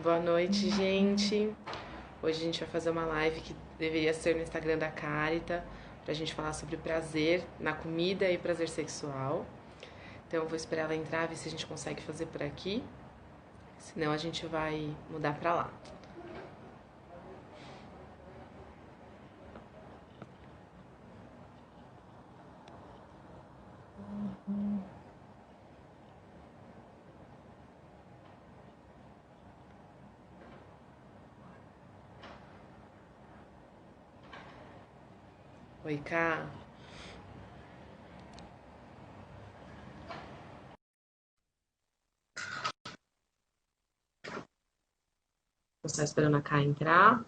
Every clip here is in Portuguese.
Boa noite, gente. Hoje a gente vai fazer uma live que deveria ser no Instagram da Carita, pra gente falar sobre prazer na comida e prazer sexual. Então eu vou esperar ela entrar, ver se a gente consegue fazer por aqui. Senão a gente vai mudar pra lá. Oi, Cá. Você tá esperando a Cá entrar?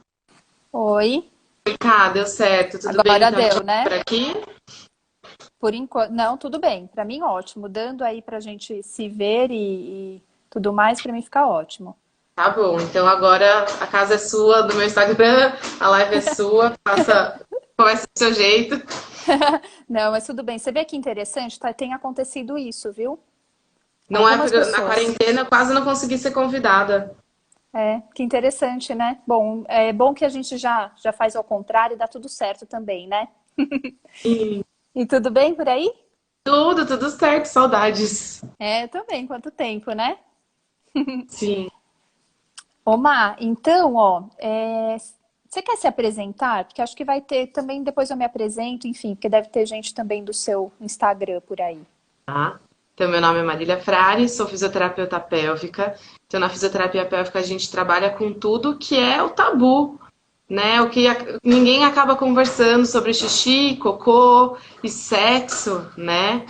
Oi, Oi, Cá, deu certo. Tudo bem agora então? A gente deu, vai por né? aqui? Por enquanto, não, tudo bem. Para mim, ótimo. Dando aí para a gente se ver e tudo mais, para mim fica ótimo. Tá bom, então agora a casa é sua, do meu Instagram, a live é sua, faça, comece do seu jeito. Não, mas tudo bem. Você vê que interessante, tá? Tem acontecido isso, viu? Não é Algumas porque na pessoas. quarentena eu quase não consegui ser convidada. É, que interessante, né? Bom, é bom que a gente já faz ao contrário e dá tudo certo também, né? E E tudo bem por aí? tudo certo, saudades. É, também. Quanto tempo, né? Sim. Ô, Má, então, ó, você quer se apresentar? Porque acho que vai ter também, depois eu me apresento, enfim, porque deve ter gente também do seu Instagram por aí. Tá? Então, meu nome é Marília Frari, sou fisioterapeuta pélvica. Então, na fisioterapia pélvica, a gente trabalha com tudo que é o tabu, né? Ninguém acaba conversando sobre xixi, cocô e sexo, né?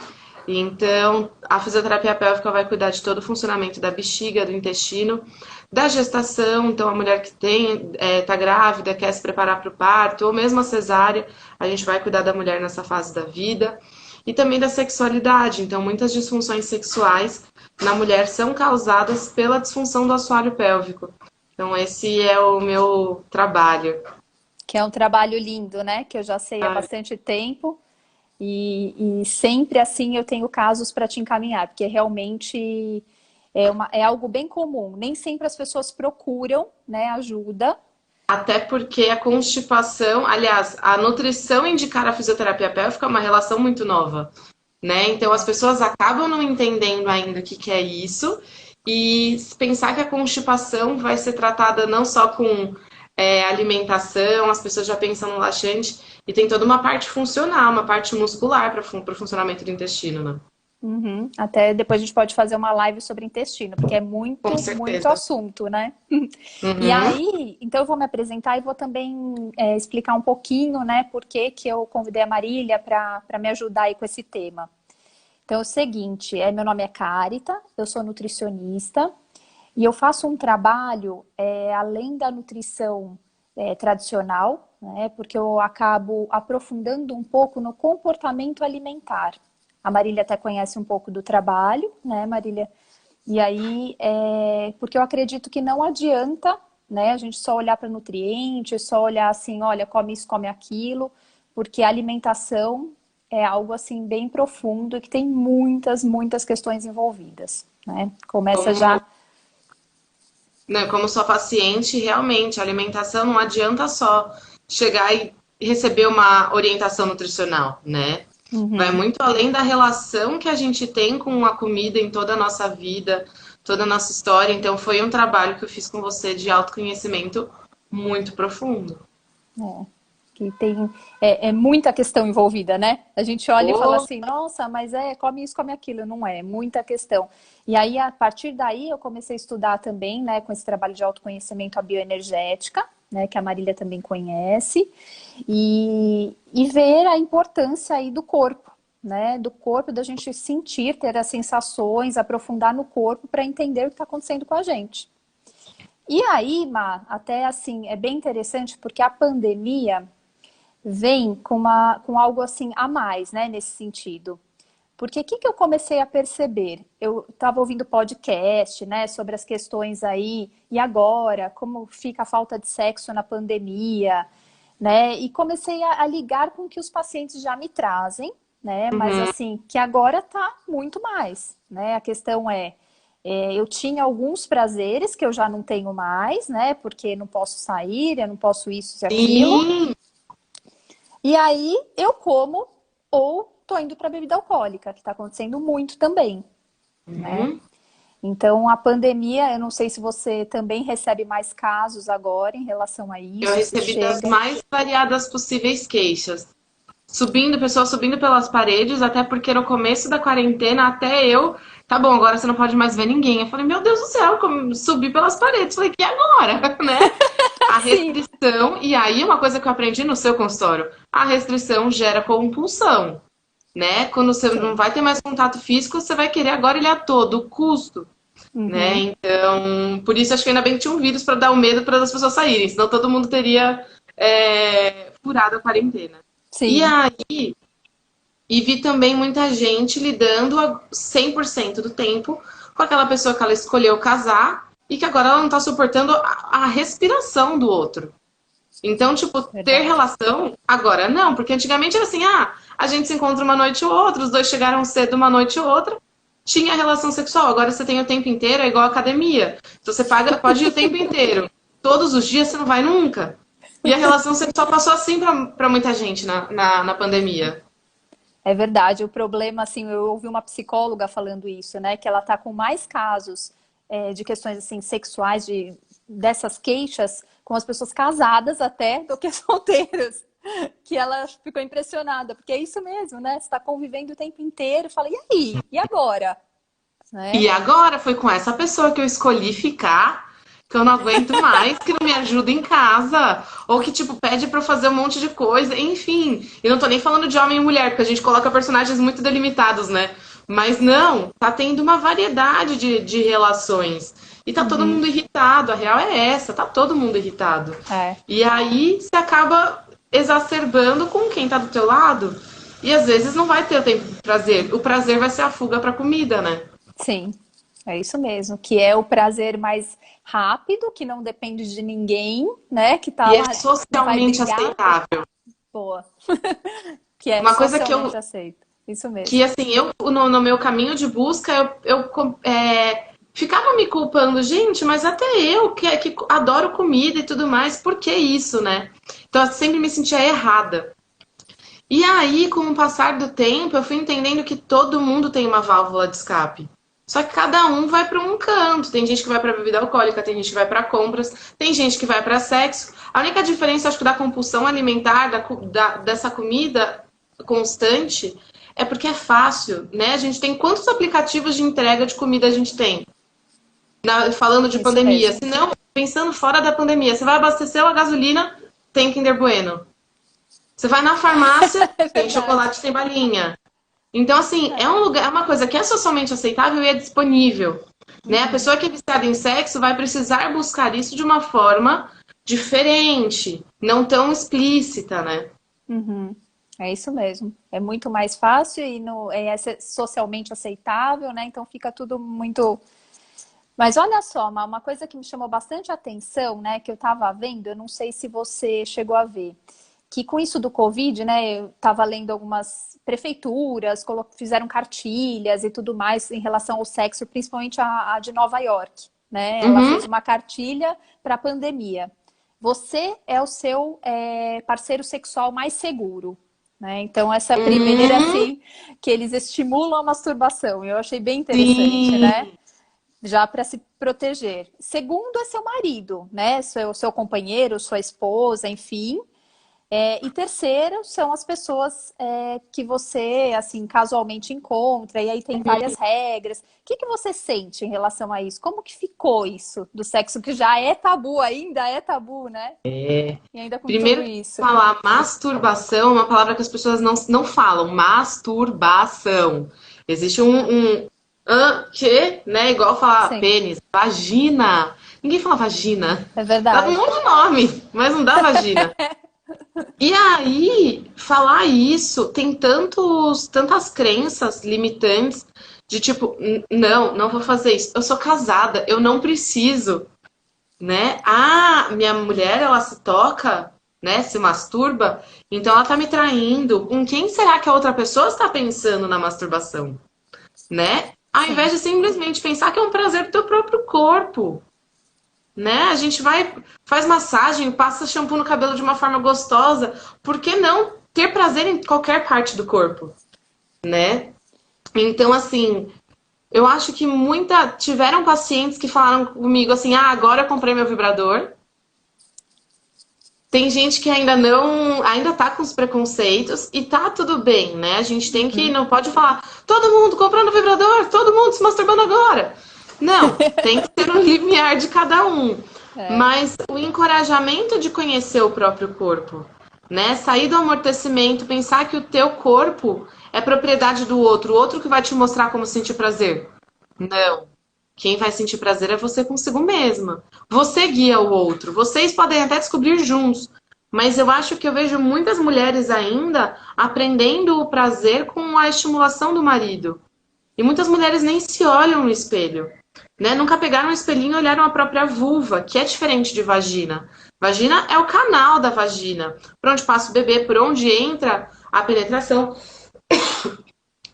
E então, a fisioterapia pélvica vai cuidar de todo o funcionamento da bexiga, do intestino, da gestação. Então, a mulher que tá grávida, quer se preparar para o parto, ou mesmo a cesárea, a gente vai cuidar da mulher nessa fase da vida. E também da sexualidade. Então, muitas disfunções sexuais na mulher são causadas pela disfunção do assoalho pélvico. Então, esse é o meu trabalho. Que é um trabalho lindo, né? Que eu já sei há Ai, bastante tempo. E sempre assim eu tenho casos para te encaminhar, porque realmente é algo bem comum. Nem sempre as pessoas procuram, né, ajuda. até porque a constipação, aliás, a nutrição indicar a fisioterapia pélvica é uma relação muito nova, né? Então as É. pessoas acabam não entendendo ainda o que que é isso e pensar que a constipação vai ser tratada não só com alimentação, as pessoas já pensam no laxante e tem toda uma parte funcional, uma parte muscular para o funcionamento do intestino, né? Uhum. Até depois a gente pode fazer uma live sobre intestino, porque é Com muito, muito certeza. assunto, né? E Uhum. aí, então eu vou me apresentar e vou também explicar um pouquinho, né, por que que eu convidei a Marília para me ajudar aí com esse tema. Então é o seguinte, meu nome é Carita, eu sou nutricionista e eu faço um trabalho além da nutrição tradicional, né, porque eu acabo aprofundando um pouco no comportamento alimentar. A Marília até conhece um pouco do trabalho, né, Marília? E aí, porque eu acredito que não adianta, né, a gente só olhar para nutrientes, só olhar assim, olha, come isso, come aquilo, porque a alimentação é algo assim bem profundo e que tem muitas, muitas questões envolvidas, né? Começa Como, já. né, como sua paciente, realmente, a alimentação não adianta só chegar e receber uma orientação nutricional, né? Vai Uhum. muito além da relação que a gente tem com a comida em toda a nossa vida, toda a nossa história. Então, foi um trabalho que eu fiz com você de autoconhecimento muito profundo. É, que tem muita questão envolvida, né? A gente olha e fala Oh, assim, nossa, mas come isso, come aquilo, não é, muita questão. E aí, a partir daí, eu comecei a estudar também, né, com esse trabalho de autoconhecimento, a bioenergética, né, que a Marília também conhece, e ver a importância aí do corpo, né, do corpo, da gente sentir, ter as sensações, aprofundar no corpo para entender o que está acontecendo com a gente. E aí, Má, até assim, é bem interessante porque a pandemia vem com algo assim a mais, né, nesse sentido. Porque o que, que eu comecei a perceber? Eu estava ouvindo podcast, né, sobre as questões aí, e agora, como fica a falta de sexo na pandemia, né, e comecei a ligar com o que os pacientes já me trazem, né, mas uhum. assim, que agora tá muito mais, né, a questão é, Eu tinha alguns prazeres que eu já não tenho mais, né? Porque não posso sair, eu não posso isso e aquilo. Sim, E aí eu como ou tô indo para bebida alcoólica, que está acontecendo muito também, né? uhum. Então a pandemia, eu não sei se você também recebe mais casos agora em relação a Eu isso, se recebi das chega. mais variadas possíveis queixas. Subindo, pessoas subindo pelas paredes, até porque no começo da quarentena, até eu, tá bom, agora você não pode mais ver ninguém. Eu falei, meu Deus do céu, como subi pelas paredes. Falei, que agora, né? A Sim, restrição, e aí uma coisa que eu aprendi no seu consultório, a restrição gera compulsão, né? Quando você não sim. vai ter mais contato físico, você vai querer agora ele a todo custo, né? Uhum. Então, por isso acho que ainda bem que tinha um vírus para dar o medo para as pessoas saírem, senão todo mundo teria furado a quarentena. E Sim, aí, e vi também muita gente lidando a 100% do tempo com aquela pessoa que ela escolheu casar e que agora ela não está suportando a respiração do outro. Então, tipo, ter verdade. relação, agora não, porque antigamente era assim, a gente se encontra uma noite ou outra, os dois chegaram cedo uma noite ou outra, tinha relação sexual. Agora você tem o tempo inteiro, é igual a academia. Se você paga, pode ir o tempo inteiro. Todos os dias você não vai nunca. E a relação sexual passou assim pra muita gente na pandemia. É verdade. O problema, assim, eu ouvi uma psicóloga falando isso, né? Que ela tá com mais casos de questões assim sexuais, dessas queixas com as pessoas casadas até do que solteiros. Que ela ficou impressionada, porque é isso mesmo, né? Você está convivendo o tempo inteiro, fala, e aí? E agora? Né? E agora foi com essa pessoa que eu escolhi ficar, que eu não aguento mais, que não me ajuda em casa, ou que, tipo, pede pra eu fazer um monte de coisa, enfim. E não tô nem falando de homem e mulher, porque a gente coloca personagens muito delimitados, né? Mas não, tá tendo uma variedade de relações. E tá todo Uhum. mundo irritado, a real é essa, tá todo mundo irritado. É, E aí você acaba exacerbando com quem tá do teu lado. E às vezes não vai ter o tempo de prazer. O prazer vai ser a fuga pra comida, né? sim, é isso mesmo. Que é o prazer mais rápido, que não depende de ninguém, né? Que tá E é lá, não vai socialmente brigar, aceitável. boa. Que é Uma coisa que socialmente eu, aceito. Isso mesmo. que assim, eu no meu caminho de busca, ficava me culpando, gente, mas até eu que adoro comida e tudo mais, por que isso, né? Então eu sempre me sentia errada. E aí, com o passar do tempo, eu fui entendendo que todo mundo tem uma válvula de escape. Só que cada um vai para um canto. Tem gente que vai para bebida alcoólica, tem gente que vai para compras, tem gente que vai para sexo. A única diferença, acho que, da compulsão alimentar, dessa comida constante, é porque é fácil, né? A gente tem quantos aplicativos de entrega de comida a gente tem? Falando de Isso pandemia. mesmo. Se não, pensando fora da pandemia, você vai abastecer a gasolina, tem Kinder Bueno. Você vai na farmácia, É tem verdade. chocolate sem balinha. Então, assim, é um lugar, é uma coisa que é socialmente aceitável e é disponível. Né? A Uhum. pessoa que é viciada em sexo vai precisar buscar isso de uma forma diferente, não tão explícita, né? Uhum. É isso mesmo. É muito mais fácil e socialmente aceitável, né? Então fica tudo muito. Mas olha só, uma coisa que me chamou bastante atenção, né? Que eu estava vendo, eu não sei se você chegou a ver, que com isso do Covid, né? Eu estava lendo algumas prefeituras, fizeram cartilhas e tudo mais em relação ao sexo, principalmente a de Nova York, né? Ela Uhum. fez uma cartilha para a pandemia. Você é o seu parceiro sexual mais seguro. Né? Então, essa primeira, Uhum. assim, que eles estimulam a masturbação. Eu achei bem interessante, né? Sim. Já para se proteger. Segundo é seu marido, né? Seu companheiro, sua esposa, enfim. E terceiro são as pessoas que você, assim, casualmente encontra, e aí tem várias regras. O que você sente em relação a isso? Como que ficou isso do sexo que já é tabu, ainda é tabu, né? E ainda com tudo Primeiro, isso. falar masturbação é uma palavra que as pessoas não falam. Masturbação. Existe que, né? Igual falar Sim, pênis, vagina. Ninguém fala vagina. é Dá um verdade. monte de nome, mas não dá vagina. E aí, falar isso tem tantas crenças limitantes de tipo, não vou fazer isso. Eu sou casada, eu não preciso, né? Minha mulher, ela se toca, né? Se masturba, então ela tá me traindo. Com quem será que a outra pessoa está pensando na masturbação, né? Ao invés sim. de simplesmente pensar que é um prazer do teu próprio corpo, né? A gente vai, faz massagem, passa shampoo no cabelo de uma forma gostosa. Por que não ter prazer em qualquer parte do corpo, né? Então, assim, eu acho que tiveram pacientes que falaram comigo assim: ah, agora eu comprei meu vibrador. Tem gente que ainda não, ainda tá com os preconceitos e tá tudo bem, né? A gente tem que, Uhum. não pode falar, todo mundo comprando vibrador, todo mundo se masturbando agora. Não, tem que ter um limiar de cada um. É, Mas o encorajamento de conhecer o próprio corpo, né? Sair do amortecimento, pensar que o teu corpo é propriedade do outro, o outro que vai te mostrar como sentir prazer. Não. Quem vai sentir prazer é você consigo mesma. Você guia o outro. Vocês podem até descobrir juntos. Mas eu acho que eu vejo muitas mulheres ainda aprendendo o prazer com a estimulação do marido. E muitas mulheres nem se olham no espelho. Né? Nunca pegaram um espelhinho e olharam a própria vulva, que é diferente de vagina. Vagina é o canal da vagina, por onde passa o bebê, por onde entra a penetração.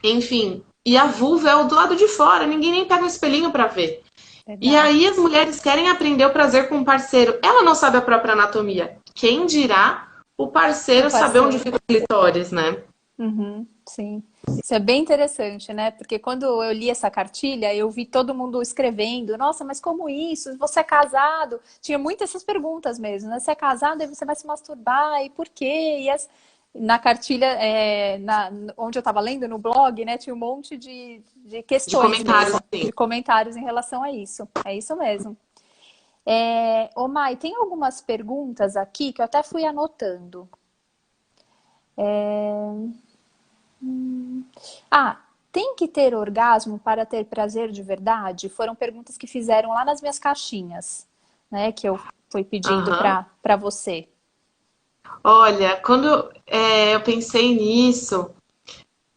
Enfim, e a vulva é o do lado de fora, ninguém nem pega um espelhinho para ver. E verdade. aí as mulheres querem aprender o prazer com o parceiro. Ela não sabe a própria anatomia. Quem dirá o O parceiro saber onde parceiro. fica o clitóris, né? Uhum, sim. Isso é bem interessante, né? Porque quando eu li essa cartilha, eu vi todo mundo escrevendo, nossa, mas como isso? Você é casado? Tinha muitas essas perguntas mesmo, né? Você é casado, aí você vai se masturbar, e por quê? Na cartilha, onde eu estava lendo, no blog, né, tinha um monte de De questões comentários, mesmo, assim. de comentários em relação a isso. É isso mesmo. Ô Mai, tem algumas perguntas aqui que eu até fui anotando. Ah, tem que ter orgasmo para ter prazer de verdade? Foram perguntas que fizeram lá nas minhas caixinhas, né? Que eu fui pedindo Aham. para você. Olha, quando eu pensei nisso,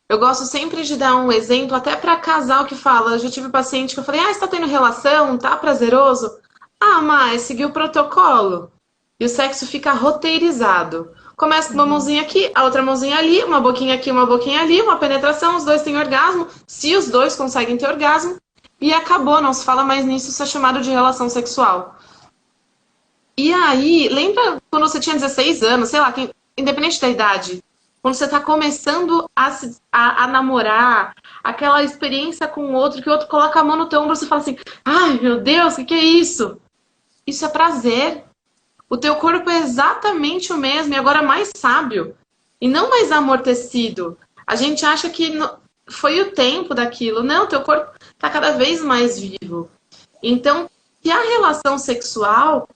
eu gosto sempre de dar um exemplo, até para casal que fala. Eu já tive paciente que eu falei, ah, você tá tendo relação? Tá prazeroso? Ah, mas seguiu o protocolo. E o sexo fica roteirizado. Começa com uma Uhum. mãozinha aqui, a outra mãozinha ali, uma boquinha aqui, uma boquinha ali, uma penetração, os dois têm orgasmo, se os dois conseguem ter orgasmo, e acabou, não se fala mais nisso, isso é chamado de relação sexual. E aí, lembra quando você tinha 16 anos, sei lá, independente da idade, quando você tá começando a namorar, aquela experiência com o outro, que o outro coloca a mão no teu ombro, você fala assim, ai meu Deus, o que é isso? Isso é prazer. O teu corpo é exatamente o mesmo e agora mais sábio. E não mais amortecido. A gente acha que foi o tempo daquilo. Não, teu corpo está cada vez mais vivo. Então, e a relação sexual,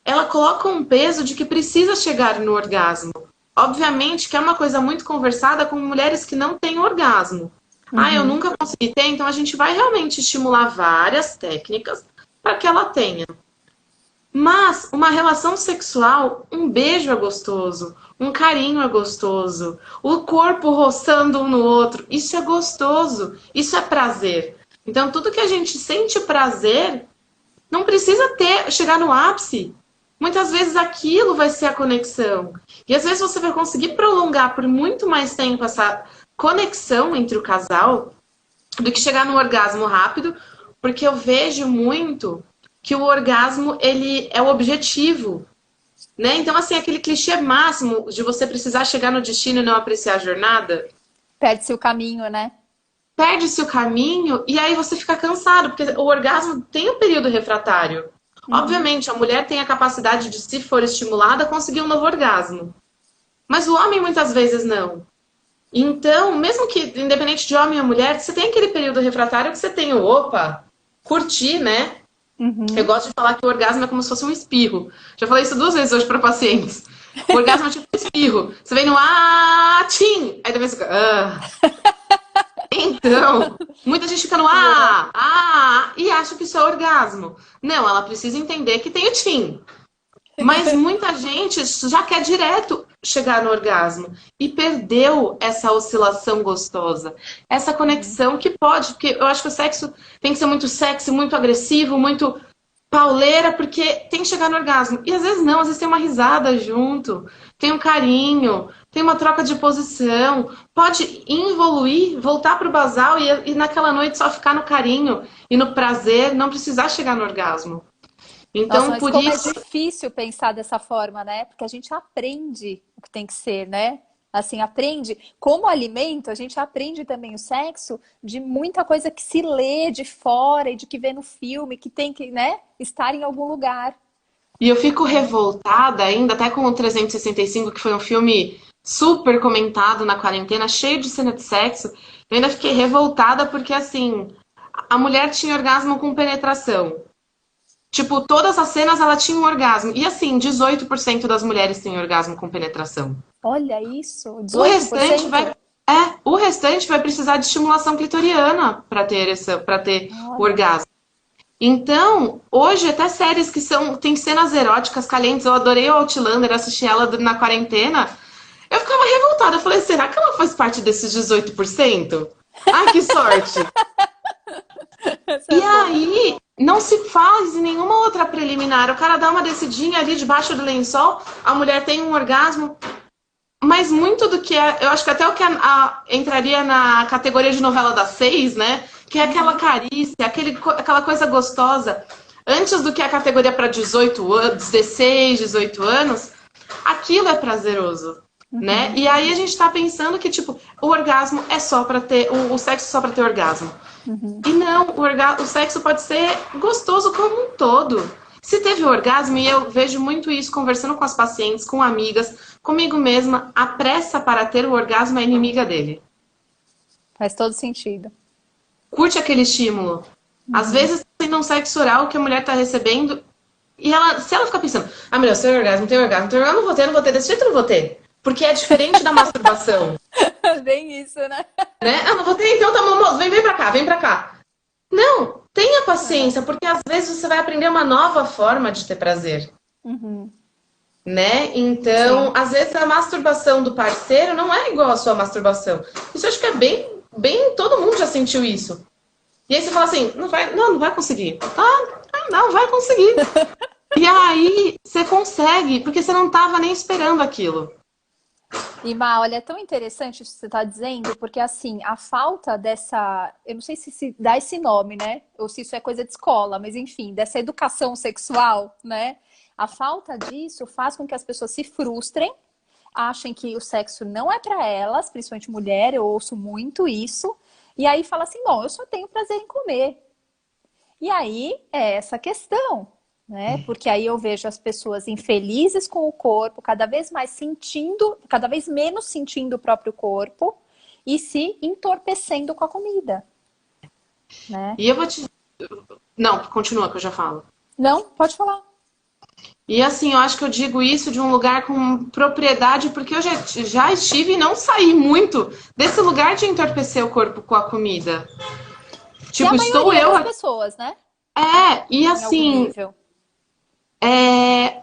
ela coloca um peso de que precisa chegar no orgasmo. Obviamente que é uma coisa muito conversada com mulheres que não têm orgasmo. Ah, eu Uhum. nunca consegui ter, então a gente vai realmente estimular várias técnicas para que ela tenha. Mas uma relação sexual, um beijo é gostoso, um carinho é gostoso, o corpo roçando um no outro, isso é gostoso, isso é prazer. Então, tudo que a gente sente prazer não precisa chegar no ápice. Muitas vezes aquilo vai ser a conexão. E às vezes você vai conseguir prolongar por muito mais tempo essa conexão entre o casal do que chegar no orgasmo rápido, porque eu vejo muito que o orgasmo ele é o objetivo, né? Então assim, aquele clichê máximo de você precisar chegar no destino e não apreciar a jornada, Perde-se o caminho, né? perde-se o caminho e aí você fica cansado, porque o orgasmo tem um período refratário. Uhum. Obviamente, a mulher tem a capacidade de, se for estimulada, conseguir um novo orgasmo. Mas o homem muitas vezes não. Então, mesmo que, independente de homem ou mulher, você tem aquele período refratário que você tem o opa, curtir, né? Eu Uhum. gosto de falar que o orgasmo é como se fosse um espirro. Já falei isso 2 vezes hoje para pacientes. O orgasmo é tipo um espirro. Você vem no tchim! Aí depois fica. Então, muita gente fica no É. e acha que isso é orgasmo. Não, ela precisa entender que tem o tchim. Mas muita gente já quer direto chegar no orgasmo e perdeu essa oscilação gostosa, essa Uhum. conexão que pode, porque eu acho que o sexo tem que ser muito sexy, muito agressivo, muito pauleira, porque tem que chegar no orgasmo. E às vezes não, às vezes tem uma risada junto, tem um carinho, tem uma troca de posição, pode evoluir, voltar para o basal e naquela noite só ficar no carinho e no prazer, não precisar chegar no orgasmo. Nossa, Então, mas por como é isso, difícil pensar dessa forma, né? Porque a gente aprende o que tem que ser, né? Assim, aprende. Como alimento, a gente aprende também o sexo de muita coisa que se lê de fora e de que vê no filme, que tem que, né, estar em algum lugar, e eu fico né? revoltada ainda, até com o 365, que foi um filme super comentado na quarentena, cheio de cena de sexo, eu ainda fiquei revoltada porque, assim, a mulher tinha orgasmo com penetração. Tipo, todas as cenas ela tinha um orgasmo. E assim, 18% das mulheres têm orgasmo com penetração. Olha isso, O restante vai 18%? o restante vai precisar de estimulação clitoriana para ter o Olha. orgasmo. Então, hoje até séries que são tem cenas eróticas calientes, eu adorei o Outlander, assisti ela na quarentena. Eu ficava revoltada, eu falei, será que ela faz parte desses 18%? Ai, que sorte. Essa E é boa. aí, não se faz em nenhuma outra preliminar. O cara dá uma descidinha ali debaixo do lençol, a mulher tem um orgasmo. Mas muito do que é. Eu acho que até o que entraria na categoria de novela das 6, né? Que é aquela carícia, aquela coisa gostosa. Antes do que a categoria para 18 anos, 16, 18 anos, aquilo é prazeroso. Né? Uhum, E aí a gente tá pensando que, tipo, o orgasmo é só pra ter. O sexo é só pra ter orgasmo. uhum. E não, o sexo pode ser gostoso como um todo. Se teve orgasmo, e eu vejo muito isso conversando com as pacientes, com amigas, comigo mesma, a pressa para ter o orgasmo é inimiga dele. Faz todo sentido. Curte aquele estímulo. Às Uhum. vezes tem um sexo oral que a mulher está recebendo e ela, se ela ficar pensando, ah, meu Deus, tem orgasmo, tem orgasmo, tem orgasmo, não vou ter, desse jeito eu não vou ter. Porque é diferente da masturbação, Bem isso, né? né? Ah, não vou ter, então tá bom, moço, vem pra cá, vem pra cá. Não, tenha Aham. paciência, porque às vezes você vai aprender uma nova forma de ter prazer, Uhum. né? Então, Sim. às vezes a masturbação do parceiro não é igual à sua masturbação. Isso eu acho que é bem, todo mundo já sentiu isso. E aí você fala assim, não vai conseguir. Não vai conseguir. E aí você consegue, porque você não estava nem esperando aquilo. E, Má, olha, é tão interessante isso que você está dizendo, porque assim, a falta dessa, eu não sei se dá esse nome, né? Ou se isso é coisa de escola, mas enfim, dessa educação sexual, né? A falta disso faz com que as pessoas se frustrem, achem que o sexo não é para elas, principalmente mulher, eu ouço muito isso, e aí fala assim, bom, eu só tenho prazer em comer. E aí é essa questão, né? Porque aí eu vejo as pessoas infelizes com o corpo, cada vez mais sentindo, cada vez menos sentindo o próprio corpo e se entorpecendo com a comida, né? E eu vou te. Não, continua que eu já falo. Não, pode falar. E assim, eu acho que eu digo isso de um lugar com propriedade, porque eu já estive e não saí muito desse lugar de entorpecer o corpo com a comida. Que é Tipo, a estou maioria eu. das pessoas, né? E Em algum assim, nível.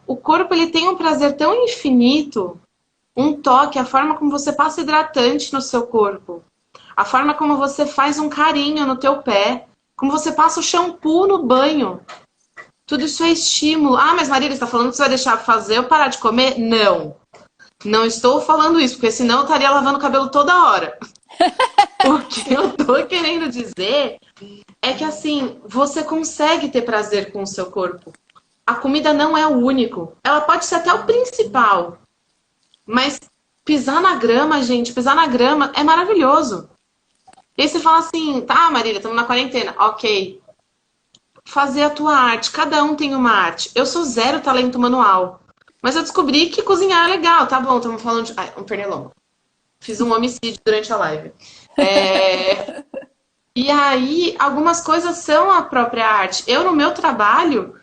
o corpo ele tem um prazer tão infinito, um toque, a forma como você passa hidratante no seu corpo, a forma como você faz um carinho no teu pé, como você passa o shampoo no banho. Tudo isso é estímulo. Ah, mas Marília, você está falando que você vai deixar fazer eu parar de comer? Não. Não estou falando isso, porque senão eu estaria lavando o cabelo toda hora. O que eu tô querendo dizer é que assim, você consegue ter prazer com o seu corpo. A comida não é o único. Ela pode ser até o principal. Mas pisar na grama, gente, pisar na grama é maravilhoso. E aí você fala assim, tá, Marília, estamos na quarentena. Ok. Fazer a tua arte. Cada um tem uma arte. Eu sou zero talento manual. Mas eu descobri que cozinhar é legal. Tá bom, estamos falando de. Ai, um pernilongo. Fiz um homicídio durante a live. E aí, algumas coisas são a própria arte. Eu, no meu trabalho,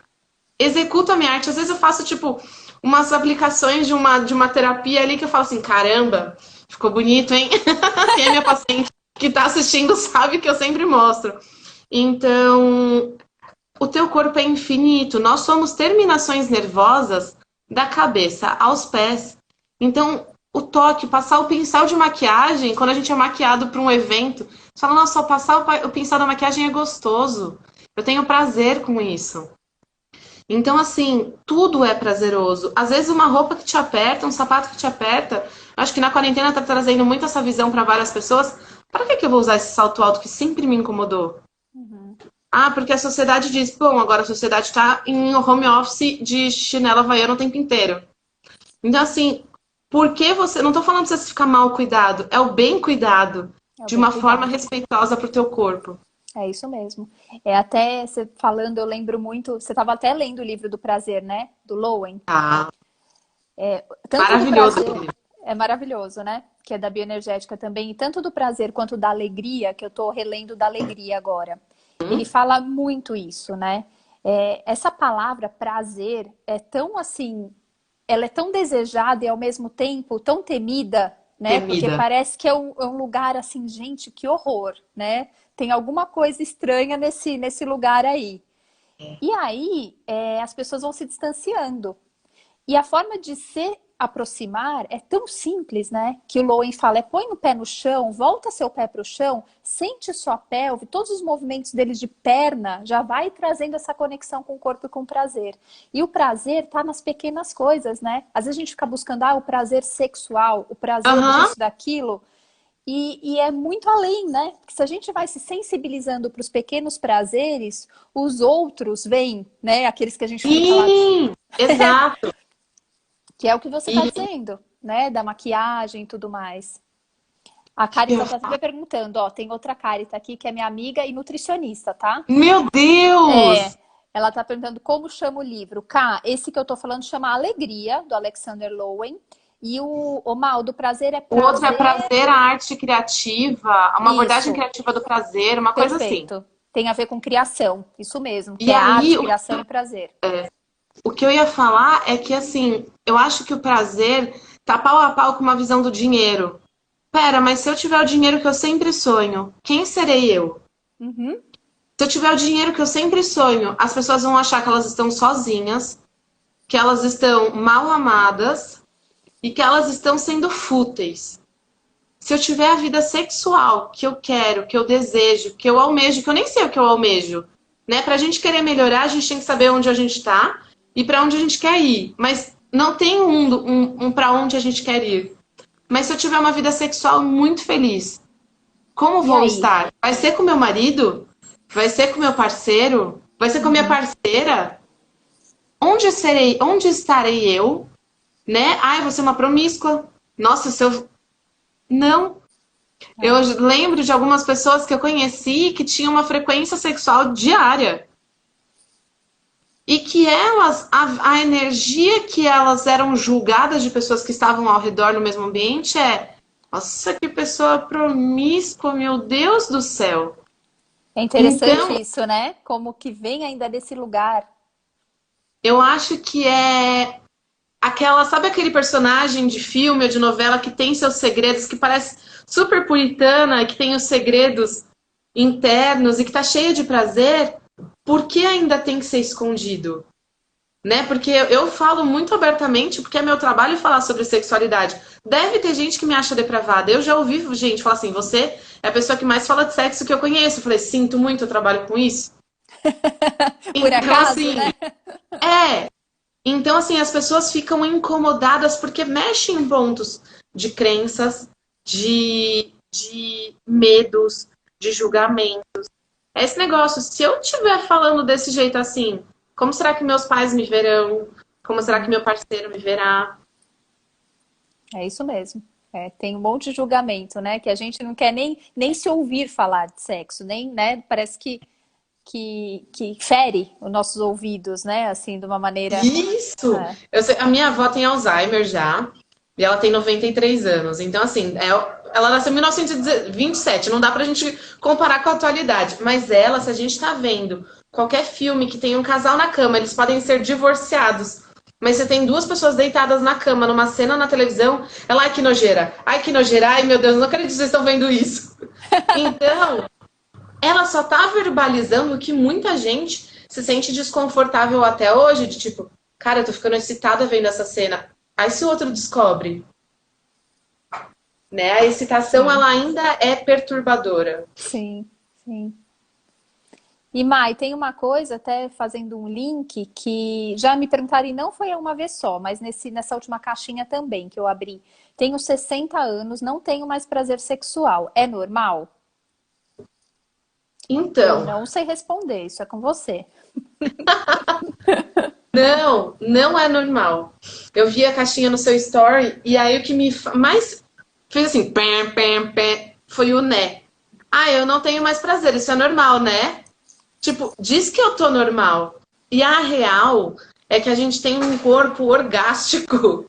executo a minha arte. Às vezes eu faço, tipo, umas aplicações de uma terapia ali que eu falo assim, caramba, ficou bonito, hein? Quem é minha paciente que tá assistindo sabe que eu sempre mostro. Então, o teu corpo é infinito. Nós somos terminações nervosas da cabeça aos pés. Então, o toque, passar o pincel de maquiagem, quando a gente é maquiado para um evento, você fala, nossa, só passar o pincel da maquiagem é gostoso. Eu tenho prazer com isso. Então, assim, tudo é prazeroso. Às vezes uma roupa que te aperta, um sapato que te aperta. Acho que na quarentena tá trazendo muito essa visão para várias pessoas. Para que que eu vou usar esse salto alto que sempre me incomodou? Uhum. Ah, porque a sociedade diz, bom, agora a sociedade está em home office de chinela havaiana o tempo inteiro. Então, assim, por que você. Não tô falando pra você ficar mal cuidado, é o bem cuidado, É o de bem uma forma cuidado. respeitosa pro teu corpo. É isso mesmo. É até você falando, eu lembro muito. Você estava até lendo o livro do prazer, né? Do Lowen. Tá. Tanto do Maravilhoso prazer, aquele. é maravilhoso, né? Que é da bioenergética também. E tanto do prazer quanto da alegria, que eu tô relendo da alegria agora. Ele fala muito isso, né? Essa palavra prazer é tão assim, ela é tão desejada e ao mesmo tempo tão temida, né? Porque Temida. parece que é um lugar assim, gente, que horror, né? Tem alguma coisa estranha nesse lugar aí. E aí, as pessoas vão se distanciando. E a forma de se aproximar é tão simples, né? Que o Lowen fala, põe o pé no chão, volta seu pé para o chão, sente sua pelve, todos os movimentos deles de perna, já vai trazendo essa conexão com o corpo e com o prazer. E o prazer está nas pequenas coisas, né? Às vezes a gente fica buscando o prazer sexual, o prazer Aham. disso, daquilo, e é muito além, né? Porque se a gente vai se sensibilizando para os pequenos prazeres, os outros vêm, né? Aqueles que a gente fica lá, Sim, exato. que é o que você está E dizendo, né? Da maquiagem e tudo mais. A Carita eu tá até perguntando, ó, tem outra Carita aqui que é minha amiga e nutricionista, tá? meu É, Deus! ela tá perguntando como chama o livro. Cá, esse que eu tô falando chama Alegria, do Alexander Lowen. E o Mal, do prazer é O outro é prazer. prazer, a arte criativa, uma abordagem Isso, criativa do prazer, uma coisa assim. perfeito. Tem a ver com criação, isso mesmo, que E é aí, arte, criação e prazer. o que eu ia falar é que, assim, eu acho que o prazer tá pau a pau com uma visão do dinheiro. Pera, mas se eu tiver o dinheiro que eu sempre sonho, quem serei eu? Uhum, Se eu tiver o dinheiro que eu sempre sonho, as pessoas vão achar que elas estão sozinhas, que elas estão mal amadas e que elas estão sendo fúteis. Se eu tiver a vida sexual que eu quero, que eu desejo, que eu almejo, que eu nem sei o que eu almejo, né? Pra gente querer melhorar, a gente tem que saber onde a gente tá e pra onde a gente quer ir. Mas não tem um para onde a gente quer ir. Mas se eu tiver uma vida sexual muito feliz, como e vou aí? estar? Vai ser com meu marido? Vai ser com meu parceiro? Vai ser com minha Uhum. parceira? Onde serei? Onde estarei eu? Né? Ai, vou ser uma promíscua. Nossa, se eu. Não. Eu É. lembro de algumas pessoas que eu conheci que tinham uma frequência sexual diária. E que elas, a energia que elas eram julgadas de pessoas que estavam ao redor no mesmo ambiente é. Nossa, que pessoa promíscua, meu Deus do céu. É interessante Então, isso, né? Como que vem ainda desse lugar. eu acho que é aquela, sabe aquele personagem de filme ou de novela que tem seus segredos, que parece super puritana, que tem os segredos internos e que tá cheio de prazer? Por que ainda tem que ser escondido? Né? Porque eu falo muito abertamente, porque é meu trabalho falar sobre sexualidade. Deve ter gente que me acha depravada. Eu já ouvi gente falar assim: você é a pessoa que mais fala de sexo que eu conheço. Eu falei: sinto muito, eu trabalho com isso. Por Então, acaso, assim, né? é. Então, assim, as pessoas ficam incomodadas porque mexem em pontos de crenças, de medos, de julgamento. É esse negócio, se eu estiver falando desse jeito assim, como será que meus pais me verão? Como será que Uhum. meu parceiro me verá? É isso mesmo. Tem um monte de julgamento, né? Que a gente não quer nem se ouvir falar de sexo, nem, né? Parece que fere os nossos ouvidos, né? Assim, de uma maneira. Isso! É, A minha avó tem Alzheimer já, e ela tem 93 anos. Então, assim, ela nasceu em 1927, não dá pra gente comparar com a atualidade. Mas ela, se a gente tá vendo qualquer filme que tem um casal na cama, eles podem ser divorciados. Mas você tem duas pessoas deitadas na cama, numa cena na televisão, ela, ai que nojeira, ai meu Deus, não acredito que vocês estão vendo isso. Então, ela só tá verbalizando que muita gente se sente desconfortável até hoje, de tipo, cara, eu tô ficando excitada vendo essa cena. Aí se o outro descobre, né? A excitação, sim, ela ainda é perturbadora. sim, sim. E Mai, tem uma coisa, até fazendo um link, que já me perguntaram, e não foi uma vez só, mas nessa última caixinha também que eu abri. Tenho 60 anos, não tenho mais prazer sexual. É normal? Eu Então, não sei responder, isso é com você. não, não é normal. Eu vi a caixinha no seu story e aí o que mais fez assim, pem, pem, pem, foi o né. Ah, eu não tenho mais prazer, isso é normal, né? Tipo, diz que eu tô normal. E a real é que a gente tem um corpo orgástico.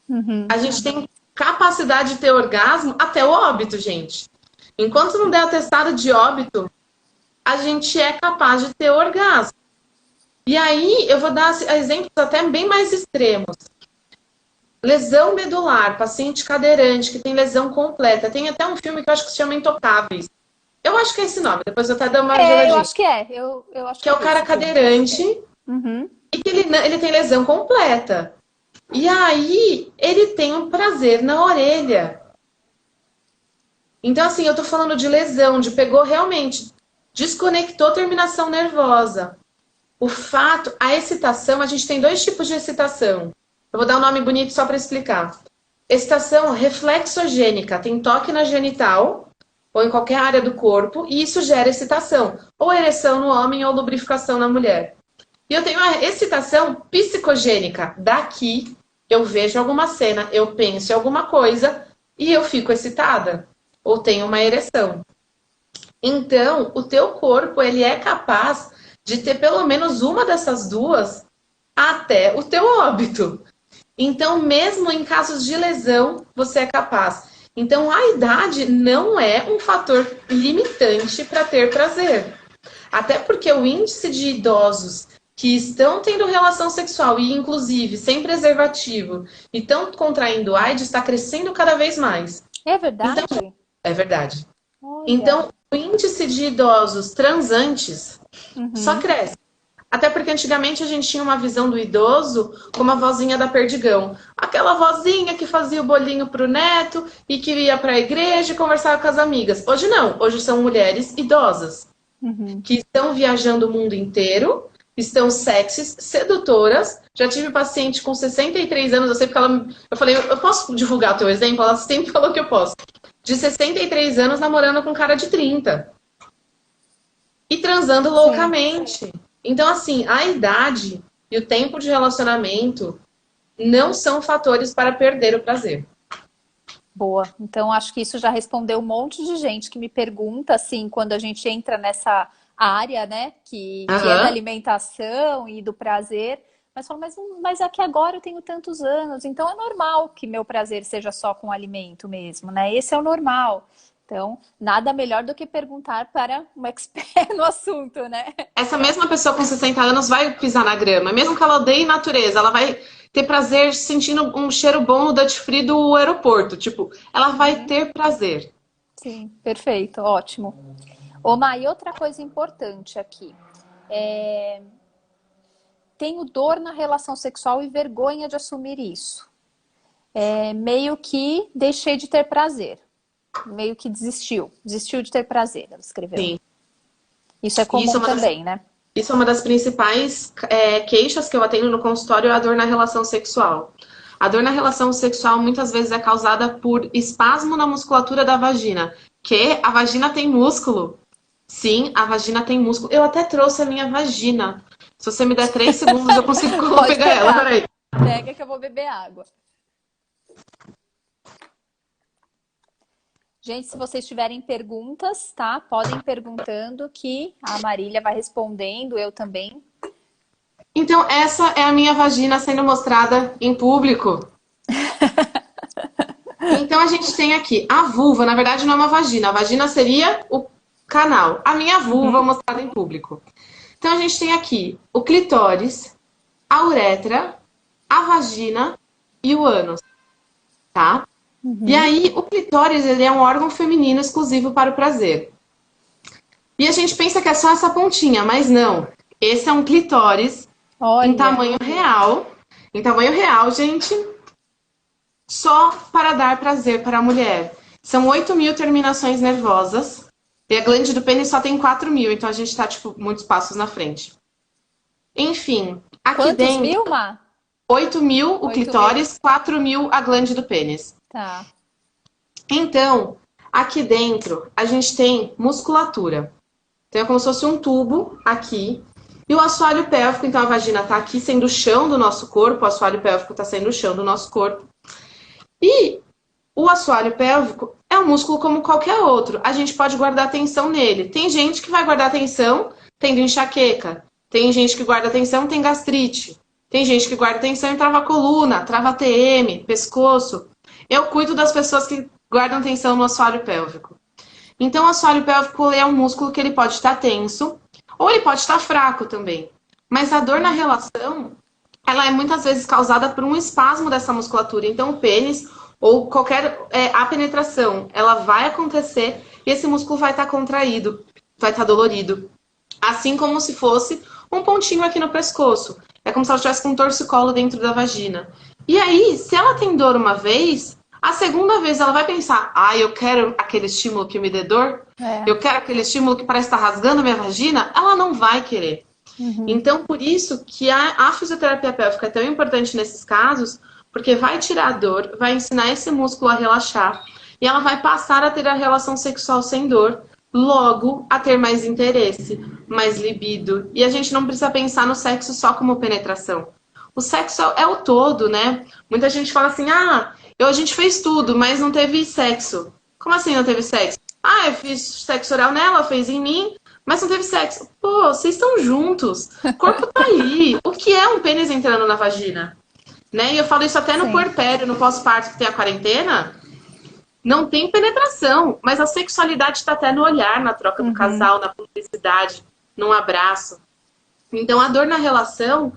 Uhum. A gente tem capacidade de ter orgasmo até o óbito, gente. Enquanto não der atestado de óbito, a gente é capaz de ter orgasmo. E aí eu vou dar exemplos até bem mais extremos. Lesão medular, paciente cadeirante que tem lesão completa. Tem até um filme que eu acho que se chama Intocáveis. Eu acho que é esse nome, depois eu até dou uma É, eu jogadinha. acho que é. Eu acho Que que é eu o vi cara esse filme. cadeirante Uhum. e que ele tem lesão completa. E aí ele tem um prazer na orelha. Então, assim, eu tô falando de lesão, de pegou realmente, desconectou terminação nervosa. O fato, a excitação, a gente tem dois tipos de excitação. Eu vou dar um nome bonito só para explicar. Excitação reflexogênica, tem toque na genital ou em qualquer área do corpo e isso gera excitação, ou ereção no homem ou lubrificação na mulher. E eu tenho a excitação psicogênica. Daqui eu vejo alguma cena, eu penso em alguma coisa e eu fico excitada ou tenho uma ereção. Então, o teu corpo ele é capaz de ter pelo menos uma dessas duas até o teu óbito. Então, mesmo em casos de lesão, você é capaz. Então, a idade não é um fator limitante para ter prazer. Até porque o índice de idosos que estão tendo relação sexual e, inclusive, sem preservativo e estão contraindo AIDS está crescendo cada vez mais. É verdade? Então, é verdade. Olha. Então, o índice de idosos transantes só Uhum. cresce. Até porque antigamente a gente tinha uma visão do idoso como a vozinha da Perdigão. Aquela vozinha que fazia o bolinho pro neto e que ia para a igreja e conversava com as amigas. Hoje não, hoje são mulheres idosas Uhum. que estão viajando o mundo inteiro, estão sexys, sedutoras. Já tive paciente com 63 anos, eu sei porque eu falei, eu posso divulgar o teu exemplo? Ela sempre falou que eu posso. De 63 anos namorando com cara de 30. E transando Sim. loucamente. Então, assim, a idade e o tempo de relacionamento não são fatores para perder o prazer. Boa. Então, acho que isso já respondeu um monte de gente que me pergunta, assim, quando a gente entra nessa área, né, que é da Aham. alimentação e do prazer, mas fala, mas é que agora eu tenho tantos anos, então é normal que meu prazer seja só com alimento mesmo, né? Esse é o normal. Então, nada melhor do que perguntar para um expert no assunto, né? Essa mesma pessoa com 60 anos vai pisar na grama. Mesmo que ela odeie natureza, ela vai ter prazer sentindo um cheiro bom no duty free do aeroporto. Tipo, ela vai Uhum. ter prazer. Sim, perfeito, ótimo. Ô, Mai, outra coisa importante aqui. É, tenho dor na relação sexual e vergonha de assumir isso. Meio que deixei de ter prazer. Meio que desistiu de ter prazer, ela escreveu. Sim. Isso é E comum também, né? isso é uma das principais queixas que eu atendo no consultório, é a dor na relação sexual. A dor na relação sexual muitas vezes é causada por espasmo na musculatura da vagina. Que a vagina tem músculo. Sim, a vagina tem músculo. Eu até trouxe a minha vagina. Se você me der 3 segundos, eu consigo Pode pegar ela. pegar. Peraí. Pega que eu vou beber água. Gente, se vocês tiverem perguntas, tá? Podem ir perguntando que a Marília vai respondendo, eu também. Então, essa é a minha vagina sendo mostrada em público. Então, a gente tem aqui a vulva. Na verdade, não é uma vagina. A vagina seria o canal. A minha vulva Uhum. mostrada em público. Então, a gente tem aqui o clitóris, a uretra, a vagina e o ânus, tá? E Uhum. aí, o clitóris, ele é um órgão feminino exclusivo para o prazer. E a gente pensa que é só essa pontinha, mas não. Esse é um clitóris em Olha, tamanho real. Em tamanho real, gente, só para dar prazer para a mulher. São 8.000 terminações nervosas. E a glande do pênis só tem 4.000, então a gente tá, tipo, muitos passos na frente. Enfim, aqui Quantos dentro, mil, Má? 8.000 o 8.000. clitóris, 4.000 a glande do pênis. Tá. Então, aqui dentro, a gente tem musculatura. Então, é como se fosse um tubo aqui. E o assoalho pélvico, então a vagina tá aqui sendo o chão do nosso corpo, o assoalho pélvico tá sendo o chão do nosso corpo. E o assoalho pélvico é um músculo como qualquer outro. A gente pode guardar atenção nele. Tem gente que vai guardar atenção tendo enxaqueca. Tem gente que guarda atenção tem gastrite. Tem gente que guarda atenção e trava a coluna, trava a TM, pescoço. Eu cuido das pessoas que guardam atenção no assoalho pélvico. Então, o assoalho pélvico é um músculo que ele pode estar tenso ou ele pode estar fraco também. Mas a dor na relação, ela é muitas vezes causada por um espasmo dessa musculatura. Então, o pênis ou qualquer a penetração, ela vai acontecer e esse músculo vai estar contraído, vai estar dolorido. Assim como se fosse um pontinho aqui no pescoço. É como se ela estivesse com um torcicolo dentro da vagina. E aí, se ela tem dor uma vez, a segunda vez ela vai pensar, eu quero aquele estímulo que me dê dor, eu quero aquele estímulo que parece estar rasgando minha vagina, ela não vai querer. Então, por isso que a fisioterapia pélvica é tão importante nesses casos, porque vai tirar a dor, vai ensinar esse músculo a relaxar, e ela vai passar a ter a relação sexual sem dor, logo a ter mais interesse, mais libido. E a gente não precisa pensar no sexo só como penetração. O sexo é o todo, né? Muita gente fala assim, a gente fez tudo, mas não teve sexo. Como assim não teve sexo? Eu fiz sexo oral nela, fez em mim, mas não teve sexo. Pô, vocês estão juntos. O corpo tá ali. O que é um pênis entrando na vagina? Né? E eu falo isso até no puerpério, no pós-parto, que tem a quarentena. Não tem penetração, mas a sexualidade está até no olhar, na troca do casal, na publicidade, num abraço. Então, a dor na relação,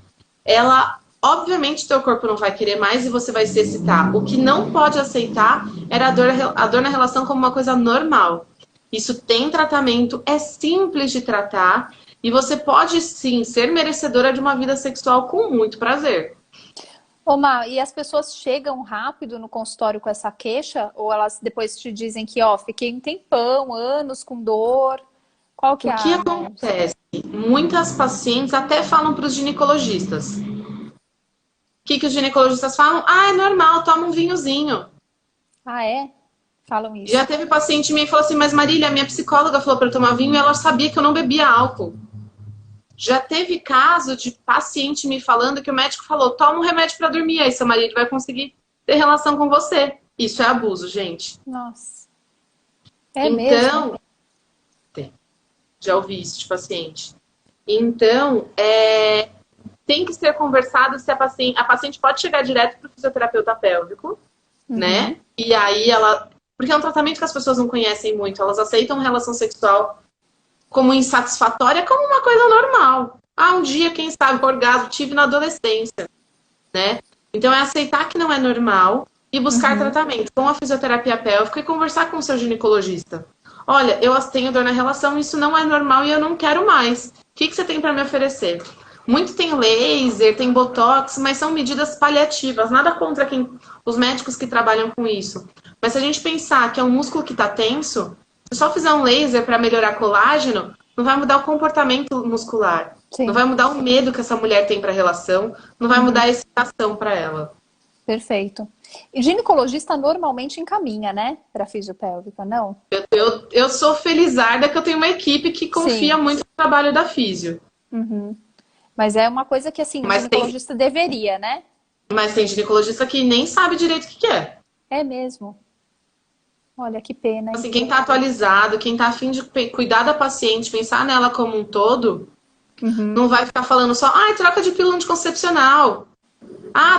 ela... Obviamente, teu corpo não vai querer mais e você vai se excitar. O que não pode aceitar era a dor na relação como uma coisa normal. Isso tem tratamento, é simples de tratar e você pode, sim, ser merecedora de uma vida sexual com muito prazer. Ô, Má, e as pessoas chegam rápido no consultório com essa queixa? Ou elas depois te dizem que, fiquei um tempão, anos com dor? Qual que é O que acontece? Muitas pacientes até falam para os ginecologistas. O que os ginecologistas falam? É normal, toma um vinhozinho. É? Falam isso. Já teve paciente minha que falou assim, mas Marília, minha psicóloga falou para eu tomar vinho e ela sabia que eu não bebia álcool. Já teve caso de paciente me falando que o médico falou, toma um remédio para dormir, aí seu marido vai conseguir ter relação com você. Isso é abuso, gente. Nossa. É então, mesmo? Já ouvi isso de paciente. Então, tem que ser conversado se a paciente pode chegar direto para o fisioterapeuta pélvico, né? E aí porque é um tratamento que as pessoas não conhecem muito, elas aceitam relação sexual como insatisfatória, como uma coisa normal. Um dia, quem sabe, orgasmo tive na adolescência, né? Então é aceitar que não é normal e buscar tratamento com a fisioterapia pélvica e conversar com o seu ginecologista. Olha, eu tenho dor na relação, isso não é normal e eu não quero mais. O que você tem para me oferecer? Muito tem laser, tem botox, mas são medidas paliativas. Nada contra os médicos que trabalham com isso. Mas se a gente pensar que é um músculo que está tenso, se só fizer um laser para melhorar colágeno, não vai mudar o comportamento muscular. Sim. Não vai mudar o medo que essa mulher tem para a relação, não vai mudar a excitação para ela. Perfeito. E ginecologista normalmente encaminha, né? Para fisiopélvica, não? Eu sou felizarda que eu tenho uma equipe que confia muito no trabalho da físio. Mas é uma coisa que, assim, o ginecologista deveria, né? Mas tem ginecologista que nem sabe direito o que é. É mesmo. Olha, que pena. Assim, quem tá atualizado, quem tá a fim de cuidar da paciente, pensar nela como um todo, não vai ficar falando só, troca de pílula anticoncepcional.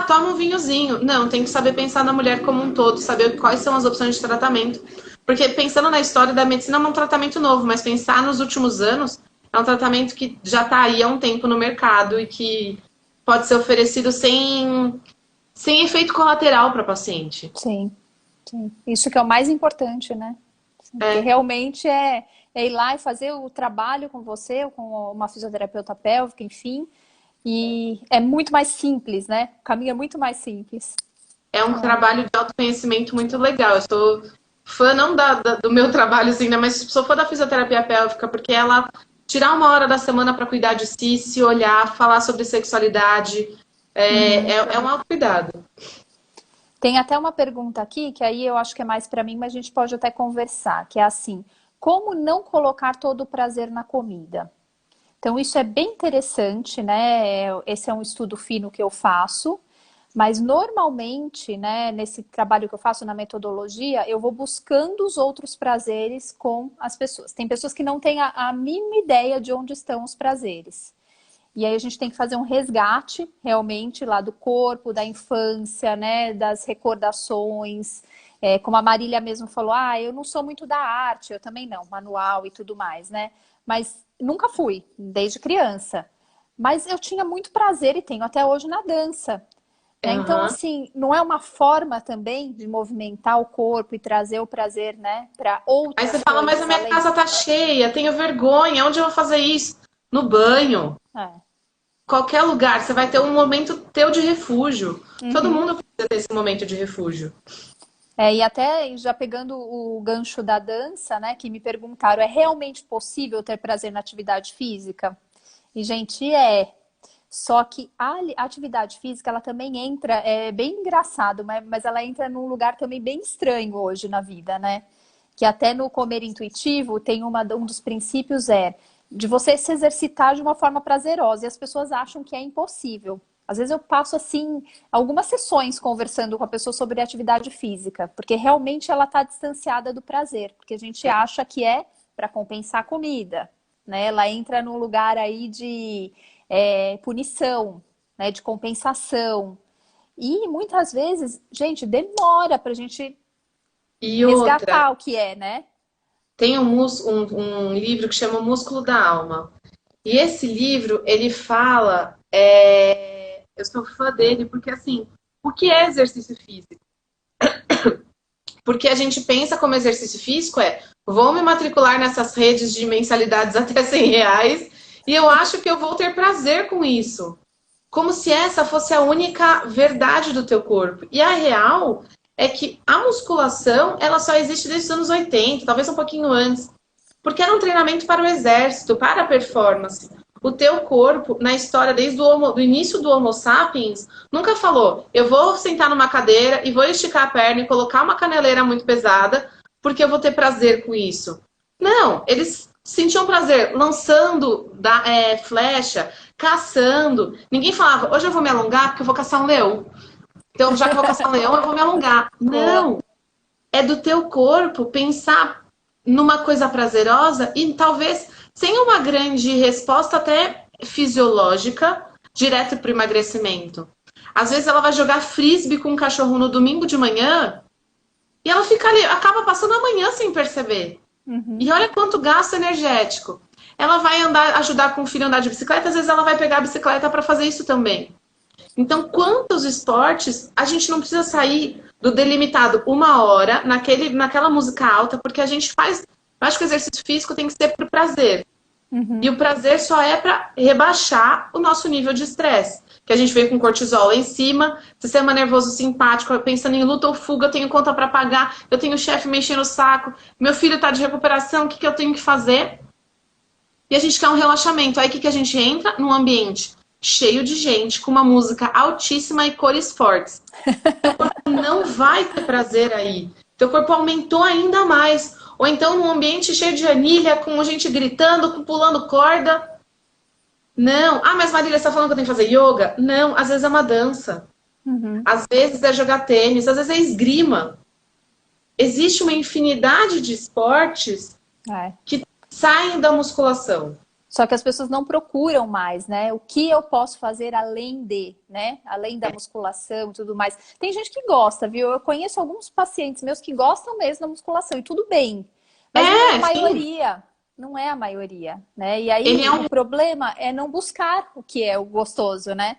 Toma um vinhozinho. Não, tem que saber pensar na mulher como um todo, saber quais são as opções de tratamento. Porque pensando na história da medicina, não é um tratamento novo, mas pensar nos últimos anos, é um tratamento que já está aí há um tempo no mercado e que pode ser oferecido sem efeito colateral para a paciente. Sim. Isso que é o mais importante, né? Porque realmente é ir lá e fazer o trabalho com você, ou com uma fisioterapeuta pélvica, enfim. E é muito mais simples, né? O caminho é muito mais simples. É um trabalho de autoconhecimento muito legal. Eu sou fã não do meu trabalho, assim, né? Mas sou fã da fisioterapia pélvica, porque ela tirar uma hora da semana para cuidar de si, se olhar, falar sobre sexualidade, é um autocuidado. Tem até uma pergunta aqui, que aí eu acho que é mais para mim, mas a gente pode até conversar, que é assim, como não colocar todo o prazer na comida? Então, isso é bem interessante, né? Esse é um estudo fino que eu faço, mas normalmente, né, nesse trabalho que eu faço na metodologia, eu vou buscando os outros prazeres com as pessoas. Tem pessoas que não têm a mínima ideia de onde estão os prazeres. E aí a gente tem que fazer um resgate, realmente, lá do corpo, da infância, né, das recordações. Como a Marília mesmo falou, eu não sou muito da arte, eu também não, manual e tudo mais, né? Mas nunca fui, desde criança. Mas eu tinha muito prazer e tenho até hoje na dança. Né? Então, assim, não é uma forma também de movimentar o corpo e trazer o prazer, né, para outras Aí você fala, mas a minha casa tá cheia, tenho vergonha, onde eu vou fazer isso? No banho. Qualquer lugar, você vai ter um momento teu de refúgio. Todo mundo precisa ter esse momento de refúgio. E até já pegando o gancho da dança, né, que me perguntaram, é realmente possível ter prazer na atividade física? E, gente, Só que a atividade física, ela também entra, é bem engraçado, mas ela entra num lugar também bem estranho hoje na vida, né? Que até no comer intuitivo tem um dos princípios de você se exercitar de uma forma prazerosa. E as pessoas acham que é impossível. Às vezes eu passo, assim, algumas sessões conversando com a pessoa sobre atividade física, porque realmente ela está distanciada do prazer, porque a gente acha que é para compensar a comida, né? Ela entra num lugar aí de punição, né? De compensação. E muitas vezes, gente, demora para a gente resgatar o que né? Tem um livro que chama O Músculo da Alma. E esse livro, ele fala... eu sou fã dele porque, assim, o que é exercício físico? Porque a gente pensa como exercício físico vou me matricular nessas redes de mensalidades até R$ 100 e eu acho que eu vou ter prazer com isso. Como se essa fosse a única verdade do teu corpo. E a real é que a musculação, ela só existe desde os anos 80, talvez um pouquinho antes. Porque era um treinamento para o exército, para a performance. O teu corpo, na história, desde do início do Homo sapiens, nunca falou, eu vou sentar numa cadeira e vou esticar a perna e colocar uma caneleira muito pesada, porque eu vou ter prazer com isso. Não, eles sentiam prazer lançando flecha, caçando. Ninguém falava, hoje eu vou me alongar porque eu vou caçar um leão. Então, já que eu vou caçar um leão, eu vou me alongar. Não, é do teu corpo pensar numa coisa prazerosa e talvez sem uma grande resposta até fisiológica direto para o emagrecimento. Às vezes ela vai jogar frisbee com um cachorro no domingo de manhã e ela fica ali, acaba passando a manhã sem perceber. E olha quanto gasto energético. Ela vai ajudar com o filho a andar de bicicleta, às vezes ela vai pegar a bicicleta para fazer isso também. Então, quantos esportes a gente não precisa sair do delimitado 1 hora naquela música alta, porque a gente faz... Eu acho que o exercício físico tem que ser por prazer. E o prazer só é para rebaixar o nosso nível de estresse. Que a gente veio com cortisol lá em cima, sistema nervoso simpático, pensando em luta ou fuga, eu tenho conta para pagar, eu tenho o chefe me enchendo o saco, meu filho está de recuperação, o que eu tenho que fazer? E a gente quer um relaxamento. Aí o que a gente entra? Num ambiente cheio de gente, com uma música altíssima e cores fortes. Teu corpo não vai ter prazer aí. Teu corpo aumentou ainda mais. Ou então num ambiente cheio de anilha, com gente gritando, pulando corda. Não. Mas Marília, você tá falando que eu tenho que fazer yoga? Não, às vezes é uma dança. Às vezes é jogar tênis, às vezes é esgrima. Existe uma infinidade de esportes que saem da musculação. Só que as pessoas não procuram mais, né? O que eu posso fazer além né? Além da musculação e tudo mais. Tem gente que gosta, viu? Eu conheço alguns pacientes meus que gostam mesmo da musculação e tudo bem. Mas não é a maioria. Não é a maioria, né? E aí o problema é não buscar o que é o gostoso, né?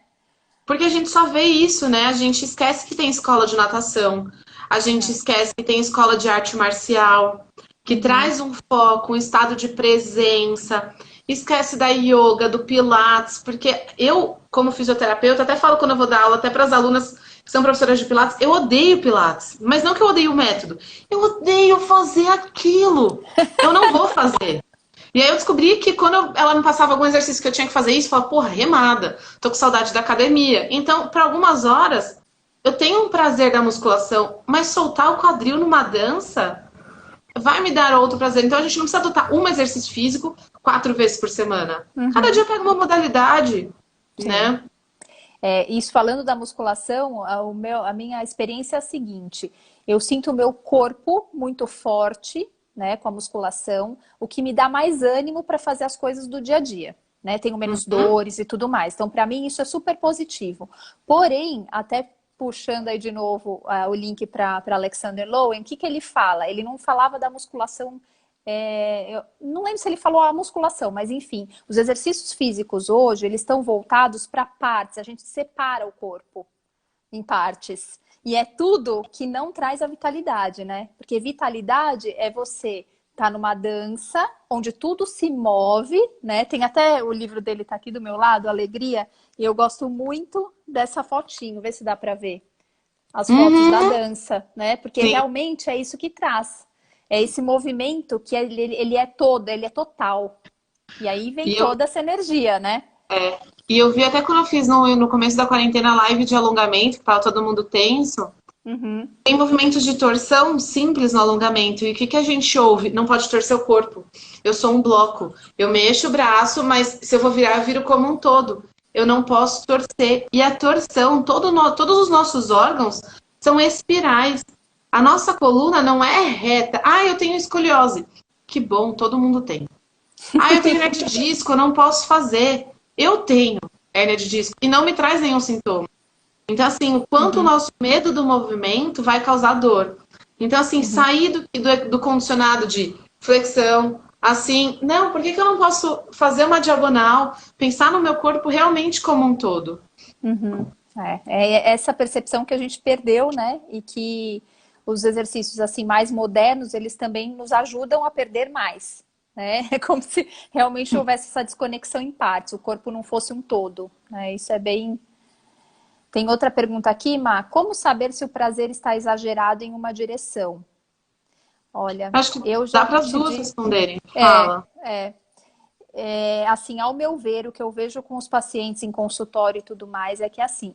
Porque a gente só vê isso, né? A gente esquece que tem escola de natação. A gente esquece que tem escola de arte marcial. Que traz um foco, um estado de presença. Esquece da yoga, do pilates, porque eu, como fisioterapeuta, até falo quando eu vou dar aula, até para as alunas que são professoras de Pilates, eu odeio Pilates. Mas não que eu odeio o método. Eu odeio fazer aquilo. Eu não vou fazer. E aí eu descobri que quando ela me passava algum exercício que eu tinha que fazer isso, eu falava, porra, remada, tô com saudade da academia. Então, para algumas horas, eu tenho um prazer da musculação, mas soltar o quadril numa dança vai me dar outro prazer. Então a gente não precisa adotar um exercício físico 4 vezes por semana. Cada dia pega uma modalidade, Sim. né? Isso falando da musculação, a minha experiência é a seguinte: eu sinto o meu corpo muito forte, né, com a musculação, o que me dá mais ânimo para fazer as coisas do dia a dia, né? Tenho menos dores e tudo mais. Então, para mim, isso é super positivo. Porém, até puxando aí de novo o link para Alexander Lowen, o que ele fala? Ele não falava da musculação. Eu não lembro se ele falou a musculação, mas enfim, os exercícios físicos hoje, eles estão voltados para partes, a gente separa o corpo em partes. E é tudo que não traz a vitalidade, né? Porque vitalidade é você estar numa dança, onde tudo se move, né? Tem até o livro dele tá aqui do meu lado, Alegria, e eu gosto muito dessa fotinho, vê se dá para ver. As fotos da dança, né? Porque Sim. realmente é isso que traz. É esse movimento que ele é todo, ele é total. E aí vem toda essa energia, né? E eu vi até quando eu fiz no começo da quarentena live de alongamento, que tava todo mundo tenso. Tem movimentos de torção simples no alongamento. E o que a gente ouve? Não pode torcer o corpo. Eu sou um bloco. Eu mexo o braço, mas se eu vou virar, eu viro como um todo. Eu não posso torcer. E a torção, todos os nossos órgãos são espirais. A nossa coluna não é reta. Ah, eu tenho escoliose. Que bom, todo mundo tem. Ah, eu tenho hernia de disco, eu não posso fazer. Eu tenho hérnia de disco e não me traz nenhum sintoma. Então, assim, o quanto o nosso medo do movimento vai causar dor. Então, assim, sair do condicionado de flexão, assim, não, por que eu não posso fazer uma diagonal, pensar no meu corpo realmente como um todo? É essa percepção que a gente perdeu, né? E que os exercícios assim mais modernos, eles também nos ajudam a perder mais. Né? É como se realmente houvesse essa desconexão em partes, o corpo não fosse um todo. Né? Isso é bem... Tem outra pergunta aqui, Má. Como saber se o prazer está exagerado em uma direção? Olha, Acho que eu já dá para as duas responderem. Fala. Assim, ao meu ver, o que eu vejo com os pacientes em consultório e tudo mais é que, assim,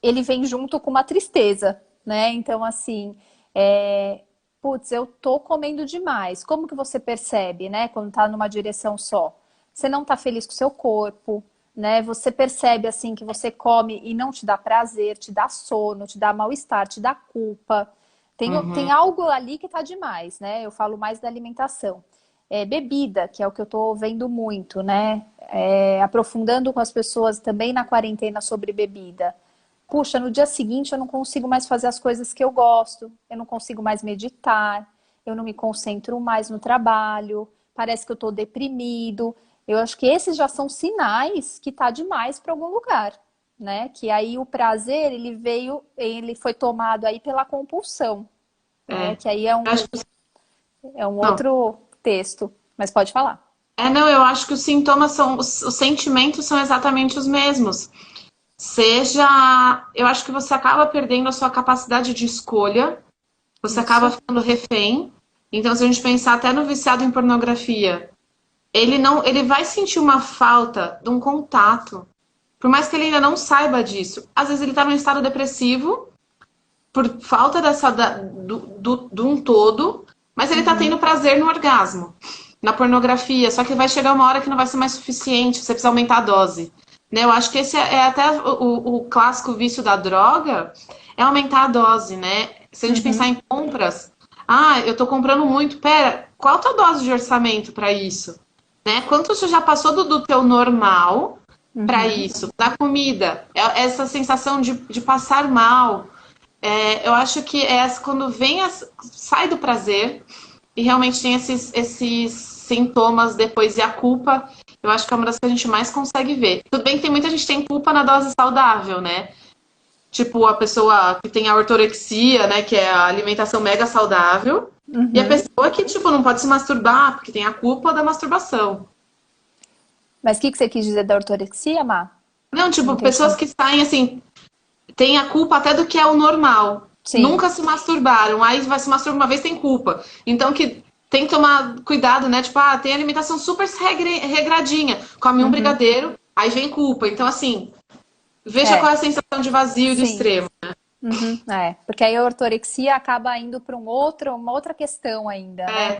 ele vem junto com uma tristeza, né? Então, assim, putz, eu tô comendo demais. Como que você percebe, né? Quando tá numa direção só. Você não tá feliz com o seu corpo, né? Você percebe, assim, que você come e não te dá prazer, te dá sono, te dá mal-estar, te dá culpa. Tem algo ali que tá demais, né? Eu falo mais da alimentação. Bebida, que é o que eu tô vendo muito, né? Aprofundando com as pessoas também na quarentena sobre bebida. Puxa, no dia seguinte eu não consigo mais fazer as coisas que eu gosto, eu não consigo mais meditar, eu não me concentro mais no trabalho, parece que eu tô deprimido. Eu acho que esses já são sinais que tá demais para algum lugar, né? Que aí o prazer, ele foi tomado aí pela compulsão, né? Que aí é um outro texto, mas pode falar. Não, eu acho que os sintomas os sentimentos são exatamente os mesmos. Eu acho que você acaba perdendo a sua capacidade de escolha, você acaba ficando refém. Então, se a gente pensar até no viciado em pornografia, ele vai sentir uma falta de um contato, por mais que ele ainda não saiba disso. Às vezes ele está num estado depressivo, por falta de um todo, mas ele está tendo prazer no orgasmo, na pornografia, só que vai chegar uma hora que não vai ser mais suficiente, você precisa aumentar a dose. Né? Eu acho que esse é até o clássico vício da droga, é aumentar a dose, né? Se a gente pensar em compras, eu tô comprando muito, pera, qual a tua dose de orçamento para isso? Né? Quanto você já passou do teu normal para isso? Da comida, essa sensação de passar mal. Eu acho que quando sai do prazer e realmente tem esses sintomas depois e a culpa, eu acho que é uma das que a gente mais consegue ver. Tudo bem que tem muita gente que tem culpa na dose saudável, né? Tipo, a pessoa que tem a ortorexia, né? Que é a alimentação mega saudável. E a pessoa que, tipo, não pode se masturbar, porque tem a culpa da masturbação. Mas o que você quis dizer da ortorexia, Má? Não, tipo, pessoas que saem, assim, tem a culpa até do que é o normal. Sim. Nunca se masturbaram, aí vai se masturbar uma vez, tem culpa. Então que tem que tomar cuidado, né? Tipo, tem alimentação super regradinha. Come um brigadeiro, aí vem culpa. Então, assim, veja qual é a sensação de vazio e do extremo, né? Porque aí a ortorexia acaba indo para uma outra questão ainda, né?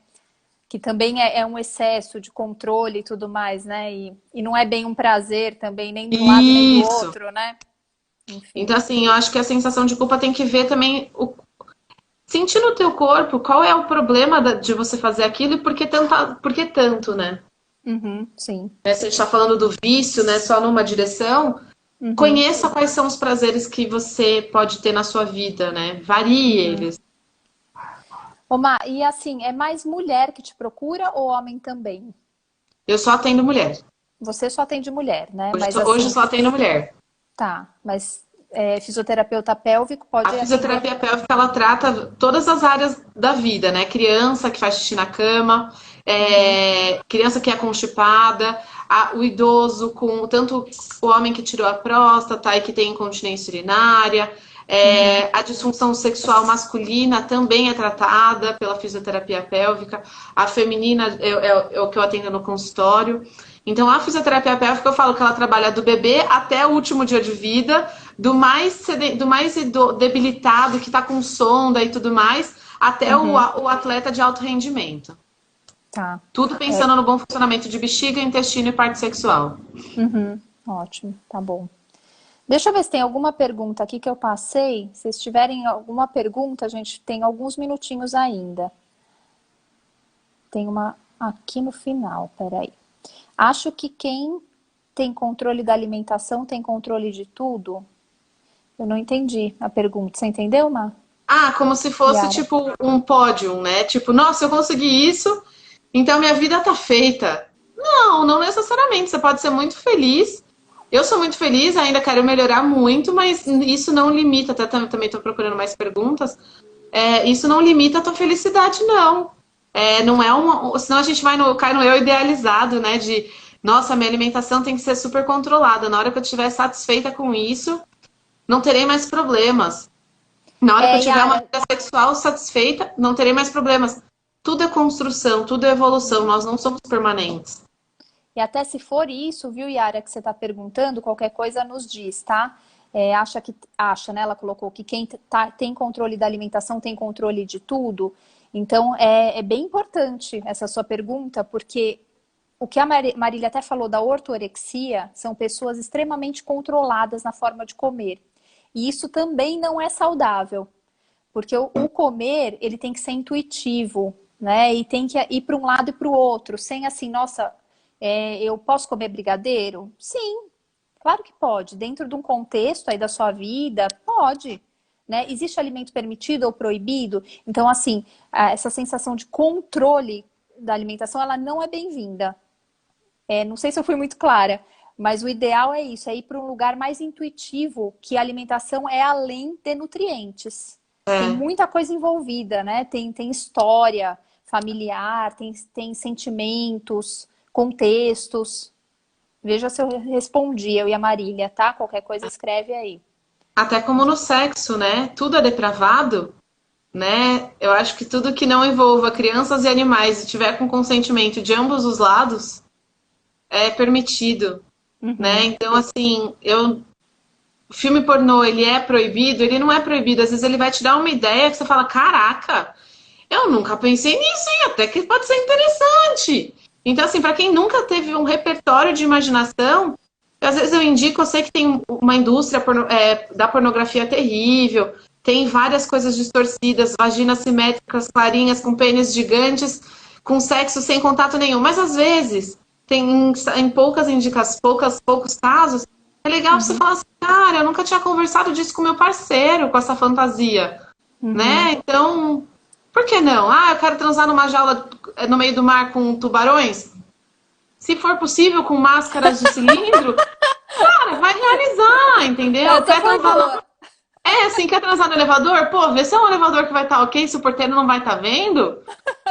Que também é um excesso de controle e tudo mais, né? E não é bem um prazer também, nem do lado nem do outro, né? Enfim. Então, assim, eu acho que a sensação de culpa tem que ver também sentir no teu corpo qual é o problema de você fazer aquilo e por que tanto, né? Sim. Se a gente está falando do vício, né, só numa direção, conheça quais são os prazeres que você pode ter na sua vida, né? Varie eles. Má, e assim, é mais mulher que te procura ou homem também? Eu só atendo mulher. Você só atende mulher, né? Hoje só atendo mulher. Tá, mas fisioterapeuta pélvico pode A fisioterapia pélvica, ela trata todas as áreas da vida, né? Criança que faz xixi na cama, criança que é constipada, o idoso, tanto o homem que tirou a próstata e que tem incontinência urinária, a disfunção sexual masculina também é tratada pela fisioterapia pélvica, a feminina é o que eu atendo no consultório. Então, a fisioterapia pélvica, eu falo que ela trabalha do bebê até o último dia de vida, do mais debilitado, que está com sonda e tudo mais, até o atleta de alto rendimento. Tá. Tudo pensando no bom funcionamento de bexiga, intestino e parte sexual. Ótimo, tá bom. Deixa eu ver se tem alguma pergunta aqui que eu passei. Se vocês tiverem alguma pergunta, a gente tem alguns minutinhos ainda. Tem uma aqui no final, peraí. Acho que quem tem controle da alimentação tem controle de tudo. Eu não entendi a pergunta. Você entendeu, Má? Como se fosse Yara. Tipo um pódio, né? Tipo, nossa, eu consegui isso, então minha vida tá feita. Não necessariamente. Você pode ser muito feliz. Eu sou muito feliz, ainda quero melhorar muito, mas isso não limita. Até também estou procurando mais perguntas. Isso não limita a tua felicidade, não. Não é senão a gente cai no eu idealizado, né? De, nossa, minha alimentação tem que ser super controlada. Na hora que eu estiver satisfeita com isso, não terei mais problemas. Na hora que eu tiver uma vida sexual satisfeita, não terei mais problemas. Tudo é construção, tudo é evolução. Nós não somos permanentes. E até se for isso, viu, Yara, que você está perguntando, qualquer coisa nos diz, tá? Acha, né? Ela colocou que quem tem controle da alimentação tem controle de tudo. Então, é bem importante essa sua pergunta, porque o que a Marília até falou da ortorexia são pessoas extremamente controladas na forma de comer. E isso também não é saudável, porque o comer, ele tem que ser intuitivo, né? E tem que ir para um lado e para o outro, sem assim, nossa, eu posso comer brigadeiro? Sim, claro que pode. Dentro de um contexto aí da sua vida, pode. Né? Existe alimento permitido ou proibido? Então, assim, essa sensação de controle da alimentação, ela não é bem-vinda. Não sei se eu fui muito clara, mas o ideal é isso, é ir para um lugar mais intuitivo, que a alimentação é além de nutrientes. Tem muita coisa envolvida, né? Tem história familiar, tem sentimentos, contextos. Veja se eu respondi, eu e a Marília, tá? Qualquer coisa escreve aí. Até como no sexo, né? Tudo é depravado, né? Eu acho que tudo que não envolva crianças e animais e tiver com consentimento de ambos os lados é permitido, né? Então, assim, o filme pornô, ele é proibido? Ele não é proibido. Às vezes ele vai te dar uma ideia que você fala, caraca, eu nunca pensei nisso, hein? Até que pode ser interessante. Então, assim, para quem nunca teve um repertório de imaginação, às vezes eu indico, eu sei que tem uma indústria da pornografia terrível, tem várias coisas distorcidas, vaginas simétricas, clarinhas, com pênis gigantes, com sexo sem contato nenhum. Mas às vezes, em poucos casos, é legal você falar assim, cara, eu nunca tinha conversado disso com meu parceiro, com essa fantasia, né? Então, por que não? Eu quero transar numa jaula no meio do mar com tubarões? Se for possível, com máscaras de cilindro, cara, vai realizar, entendeu? Quer transar no elevador? Pô, vê se é um elevador que vai estar ok, se o porteiro não vai estar vendo.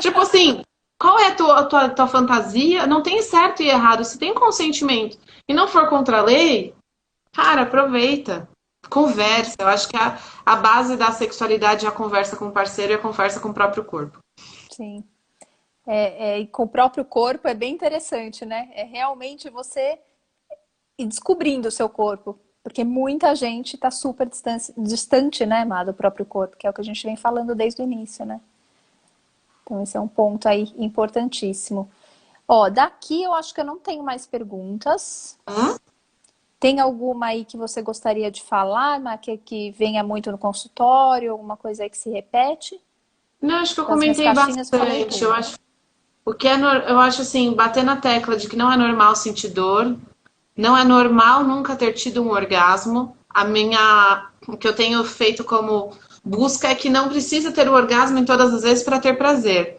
Tipo assim, qual é a tua fantasia? Não tem certo e errado. Se tem consentimento e não for contra a lei, cara, aproveita. Conversa. Eu acho que a base da sexualidade é a conversa com o parceiro e a conversa com o próprio corpo. Sim. E com o próprio corpo é bem interessante, né? É realmente você ir descobrindo o seu corpo. Porque muita gente está super distante, né, Má, do próprio corpo, que é o que a gente vem falando desde o início, né? Então esse é um ponto aí importantíssimo. Ó, daqui eu acho que eu não tenho mais perguntas. Hã? Tem alguma aí que você gostaria de falar, Má, que venha muito no consultório, alguma coisa aí que se repete? Não, acho que eu Das minhas comentei caixinhas eu falei bastante. tudo. Eu acho assim, bater na tecla de que não é normal sentir dor, não é normal nunca ter tido um orgasmo. O que eu tenho feito como busca é que não precisa ter o orgasmo em todas as vezes para ter prazer.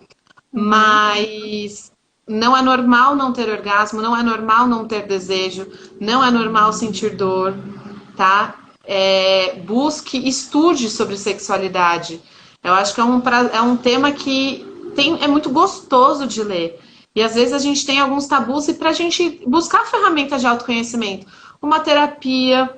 Uhum, Mas não é normal não ter orgasmo, não é normal não ter desejo, não é normal sentir dor, tá? Busque, estude sobre sexualidade. Eu acho que é um tema que é muito gostoso de ler. E às vezes a gente tem alguns tabus e para a gente buscar ferramentas de autoconhecimento, uma terapia,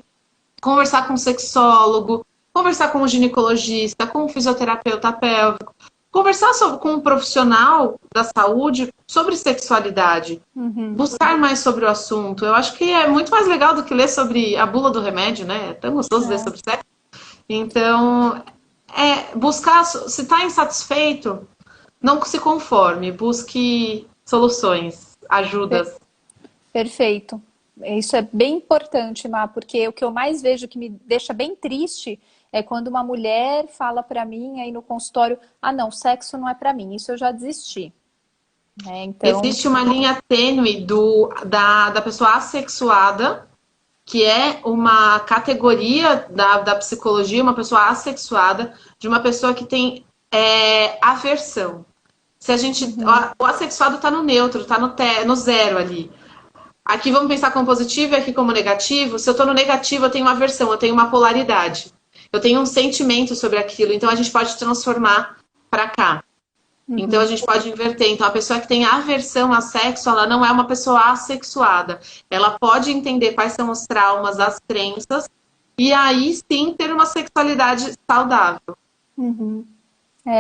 conversar com um sexólogo, conversar com um ginecologista, com um fisioterapeuta pélvico, conversar com um profissional da saúde sobre sexualidade, uhum. buscar mais sobre o assunto. Eu acho que é muito mais legal do que ler sobre a bula do remédio, né? É tão gostoso ler É. sobre sexo. Então, buscar, se está insatisfeito, não se conforme, busque soluções, Per- ajudas. Perfeito. Isso é bem importante, Má, porque o que eu mais vejo que me deixa bem triste é quando uma mulher fala pra mim aí no consultório, ah, não, sexo não é pra mim, isso eu já desisti, né? Então, Existe uma linha tênue da pessoa assexuada, que é uma categoria da psicologia, uma pessoa assexuada, de uma pessoa que tem aversão. Se a gente. uhum, O assexuado está no neutro, está no zero ali. Aqui vamos pensar como positivo e aqui como negativo. Se eu estou no negativo, eu tenho uma aversão, eu tenho uma polaridade. Eu tenho um sentimento sobre aquilo. Então a gente pode transformar para cá. Então a uhum. gente pode inverter. Então a pessoa que tem aversão a sexo, ela não é uma pessoa assexuada. Ela pode entender quais são os traumas, as crenças, e aí sim ter uma sexualidade saudável. Uhum.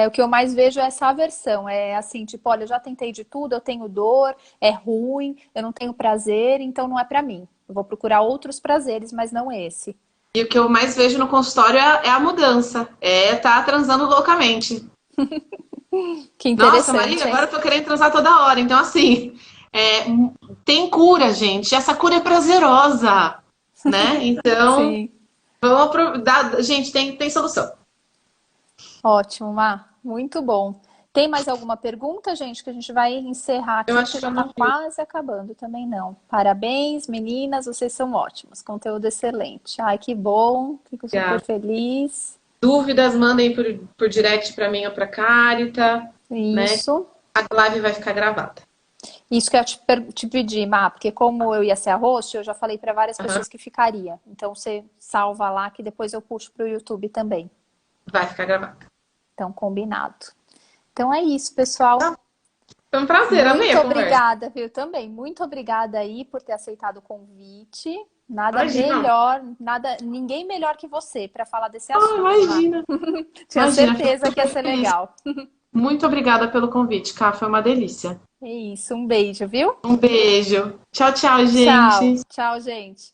O que eu mais vejo é essa aversão. É assim, tipo, olha, eu já tentei de tudo, eu tenho dor, é ruim, eu não tenho prazer, então não é pra mim. Eu vou procurar outros prazeres, mas não esse. E o que eu mais vejo no consultório é a mudança. É tá transando loucamente. Que Nossa, Marília, interessante, hein? agora eu tô querendo transar toda hora. Então, assim, é, tem cura, gente. Essa cura é prazerosa, né? Então, Sim. vamos aproveitar. Gente, tem solução. Ótimo, Má. Muito bom. Tem mais alguma pergunta, gente, que a gente vai encerrar Eu aqui, acho porque que já eu está não vi. quase acabando também, não. Parabéns, meninas, vocês são ótimas. Conteúdo excelente. Ai, que bom. Fico super feliz. Dúvidas, mandem por direct para mim ou para Carita, né? Isso. A live vai ficar gravada. Isso que eu ia te pedir, Má, porque como eu ia ser a host, eu já falei para várias Aham. pessoas que ficaria. Então você salva lá que depois eu puxo para o YouTube também. Vai ficar gravada. Então, combinado. Então é isso, pessoal. Foi um prazer, amei Muito a conversa. obrigada, viu? Também. Muito obrigada aí por ter aceitado o convite. Nada Imagina. melhor, ninguém melhor que você para falar desse Ah, assunto, Má. imagina. Tinha Imagina, fico certeza que ia super ser feliz. legal. Muito obrigada pelo convite, Cá. Foi uma delícia. É isso, um beijo, viu? Um beijo. Tchau, tchau, Tchau. gente. Tchau, gente.